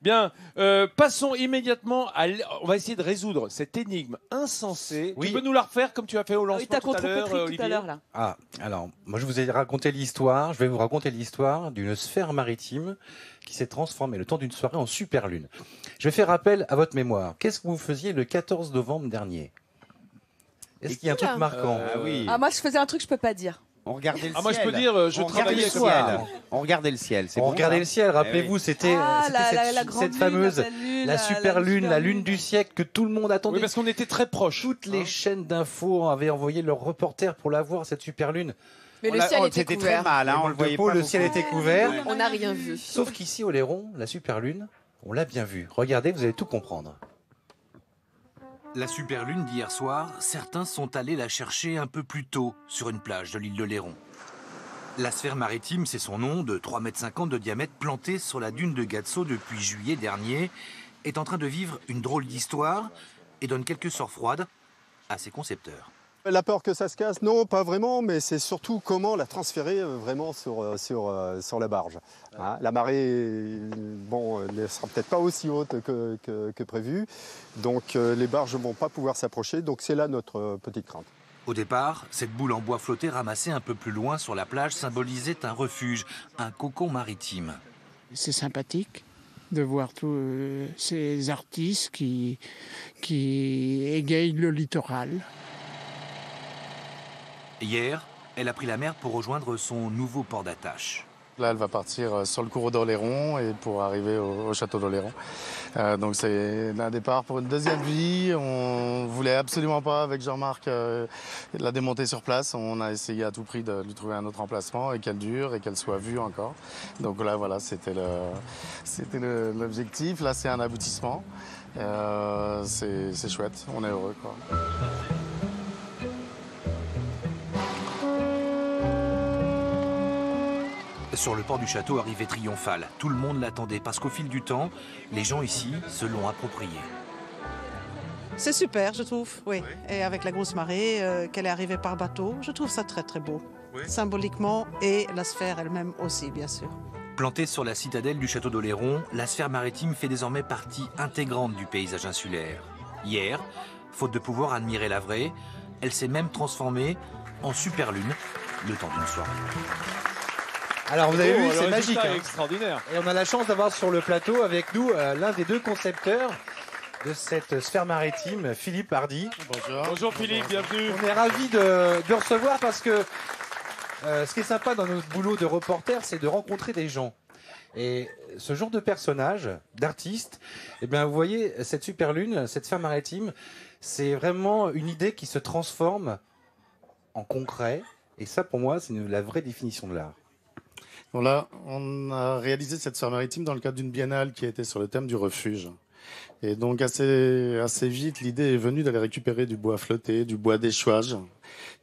Bien, passons immédiatement on va essayer de résoudre cette énigme insensée. Oui. Tu peux nous la refaire comme tu as fait au lancement t'as tout à l'heure, contre-pétri tout Olivier à l'heure, là. Ah, alors, moi je vous ai raconté l'histoire, je vais vous raconter l'histoire d'une sphère maritime qui s'est transformée le temps d'une soirée en superlune. Je vais faire appel à votre mémoire. Qu'est-ce que vous faisiez le 14 novembre dernier? Est-ce qu'il y a un truc marquant? Ah, moi, je faisais un truc que je peux pas dire. On regardait le ciel. Ah, moi je peux dire, je On regardait travaillais le comme ciel. On regardait le ciel. C'est On bon, regardait ça le ciel, rappelez-vous, c'était Ah, la grande cette lune, fameuse, la pleine lune, la super lune, la lune du siècle que tout le monde attendait. Oui, parce qu'on était très proches. Toutes les chaînes d'infos avaient envoyé leurs reporters pour la voir, cette super lune. Mais le ciel était C'était couvert. très mal, hein, on le voyait pas. Le ciel était couvert. On n'a rien vu. Sauf qu'ici, au Léron, la super lune, on l'a bien vue. Regardez, vous allez tout comprendre. La superlune d'hier soir, certains sont allés la chercher un peu plus tôt sur une plage de l'île de Léron. La sphère maritime, c'est son nom, de 3,50 m de diamètre, plantée sur la dune de Gatso depuis juillet dernier, est en train de vivre une drôle d'histoire et donne quelques sorts froides à ses concepteurs. La peur que ça se casse, non, pas vraiment, mais c'est surtout comment la transférer vraiment sur la barge. Hein, la marée, bon, ne sera peut-être pas aussi haute que prévu, donc les barges ne vont pas pouvoir s'approcher, donc c'est là notre petite crainte. Au départ, cette boule en bois flotté ramassée un peu plus loin sur la plage symbolisait un refuge, un cocon maritime. C'est sympathique de voir tous ces artistes qui égayent le littoral. Hier, elle a pris la mer pour rejoindre son nouveau port d'attache. Là, elle va partir sur le cours d'Oléron et pour arriver au château d'Oléron. Donc c'est un départ pour une deuxième vie. On voulait absolument pas, avec Jean-Marc, la démonter sur place. On a essayé à tout prix de lui trouver un autre emplacement et qu'elle dure et qu'elle soit vue encore. Donc là, voilà, c'était l'objectif. Là, c'est un aboutissement. C'est chouette, on est heureux, quoi. Sur le port du château, arrivée triomphale. Tout le monde l'attendait parce qu'au fil du temps, les gens ici se l'ont approprié. C'est super, je trouve, oui. Et avec la grosse marée, qu'elle est arrivée par bateau, je trouve ça très très beau. Oui. Symboliquement et la sphère elle-même aussi, bien sûr. Plantée sur la citadelle du château d'Oléron, la sphère maritime fait désormais partie intégrante du paysage insulaire. Hier, faute de pouvoir admirer la vraie, elle s'est même transformée en superlune le temps d'une soirée. Alors vous avez vu, le c'est résultat magique. est Hein. extraordinaire. Et on a la chance d'avoir sur le plateau avec nous l'un des deux concepteurs de cette sphère maritime, Philippe Hardy. Bonjour. Bonjour Philippe, bienvenue. On est ravis de recevoir parce que ce qui est sympa dans notre boulot de reporter, c'est de rencontrer des gens. Et ce genre de personnages, d'artistes, eh bien, vous voyez, cette superlune, cette sphère maritime, c'est vraiment une idée qui se transforme en concret. Et ça, pour moi, c'est la vraie définition de l'art. Bon là, on a réalisé cette sphère maritime dans le cadre d'une biennale qui a été sur le thème du refuge. Et donc assez vite, l'idée est venue d'aller récupérer du bois flotté, du bois d'échouage,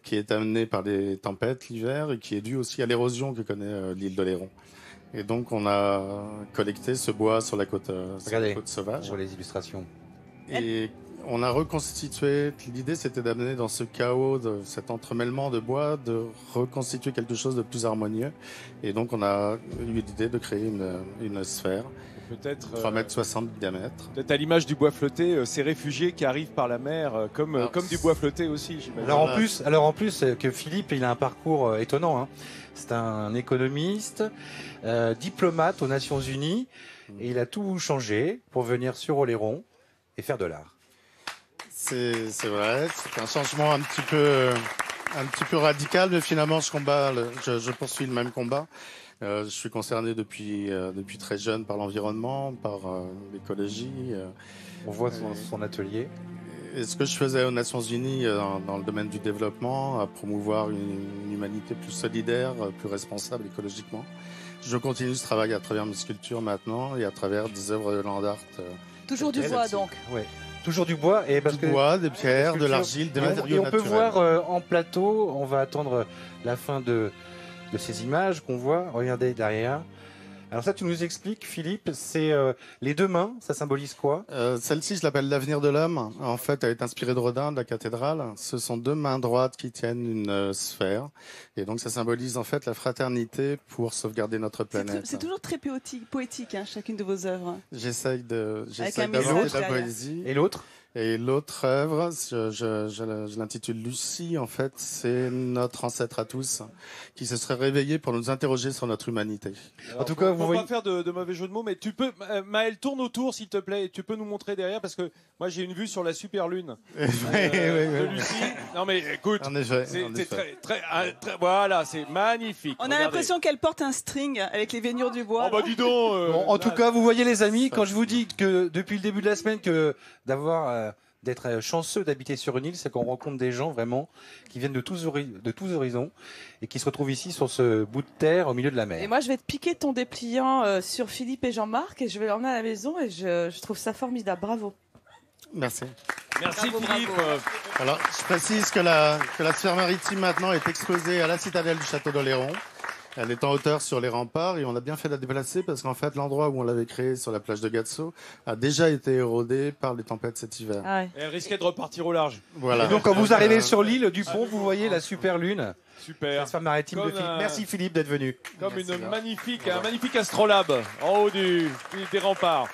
qui est amené par les tempêtes l'hiver et qui est dû aussi à l'érosion que connaît l'île d'Oléron. Et donc on a collecté ce bois sur la côte sauvage. On voit les illustrations. Et on a reconstitué, l'idée c'était d'amener dans ce chaos, de cet entremêlement de bois, de reconstituer quelque chose de plus harmonieux. Et donc on a eu l'idée de créer une sphère, peut-être 3,60 m de diamètre. Peut-être à l'image du bois flotté, ces réfugiés qui arrivent par la mer, comme du bois flotté aussi, j'imagine. Alors en plus que Philippe, il a un parcours étonnant. Hein. C'est un économiste, diplomate aux Nations Unies, et il a tout changé pour venir sur Oléron et faire de l'art. C'est vrai, c'est un changement un petit peu radical, mais finalement je poursuis le même combat. Je suis concerné depuis très jeune par l'environnement, par l'écologie. On voit son atelier. Et ce que je faisais aux Nations Unies dans le domaine du développement, à promouvoir une humanité plus solidaire, plus responsable écologiquement. Je continue ce travail à travers mes sculptures maintenant et à travers des œuvres de land art. Toujours du bois donc. Oui. Toujours du bois et parce du bois, des pierres, de l'argile, des matériaux naturels. On peut voir en plateau, on va attendre la fin de ces images qu'on voit. Regardez derrière, Alors ça, tu nous expliques, Philippe, c'est les deux mains, ça symbolise quoi? Celle-ci, je l'appelle l'avenir de l'homme. En fait, elle est inspirée de Rodin, de la cathédrale. Ce sont deux mains droites qui tiennent une sphère. Et donc, ça symbolise en fait la fraternité pour sauvegarder notre planète. C'est toujours très poétique, hein, chacune de vos œuvres. J'essaye un d'avoir message de la derrière. poésie. Et l'autre? Et l'autre œuvre, je l'intitule Lucie, en fait, c'est notre ancêtre à tous, qui se serait réveillé pour nous interroger sur notre humanité. Alors, En tout cas, faut pas faire de mauvais jeux de mots, mais tu peux, Maël, tourne autour s'il te plaît, et tu peux nous montrer derrière, parce que moi j'ai une vue sur la super lune de Lucie. Non mais écoute, En effet, c'est voilà, c'est magnifique. On a Regardez. l'impression qu'elle porte un string avec les veinures du bois. Oh bah dis donc. Bon, en tout cas, vous voyez les amis, quand je vous dis que depuis le début de la semaine que d'être chanceux d'habiter sur une île, c'est qu'on rencontre des gens vraiment qui viennent de tous horizons et qui se retrouvent ici sur ce bout de terre au milieu de la mer. Et moi, je vais te piquer ton dépliant sur Philippe et Jean-Marc et je vais l'emmener à la maison et je trouve ça formidable. Bravo. Merci. Merci Bravo, Philippe. bravo. Alors, je précise que la sphère maritime maintenant est exposée à la citadelle du château d'Oléron. Elle est en hauteur sur les remparts et on a bien fait de la déplacer parce qu'en fait, l'endroit où on l'avait créée sur la plage de Gatso a déjà été érodé par les tempêtes cet hiver. Ah ouais. Et elle risquait de repartir au large. Voilà. Et donc, quand vous arrivez sur l'île du pont, vous voyez la super lune. Super. La sphère maritime de Comme Philippe. un- Merci Philippe d'être venu. Comme un magnifique astrolabe en haut des remparts.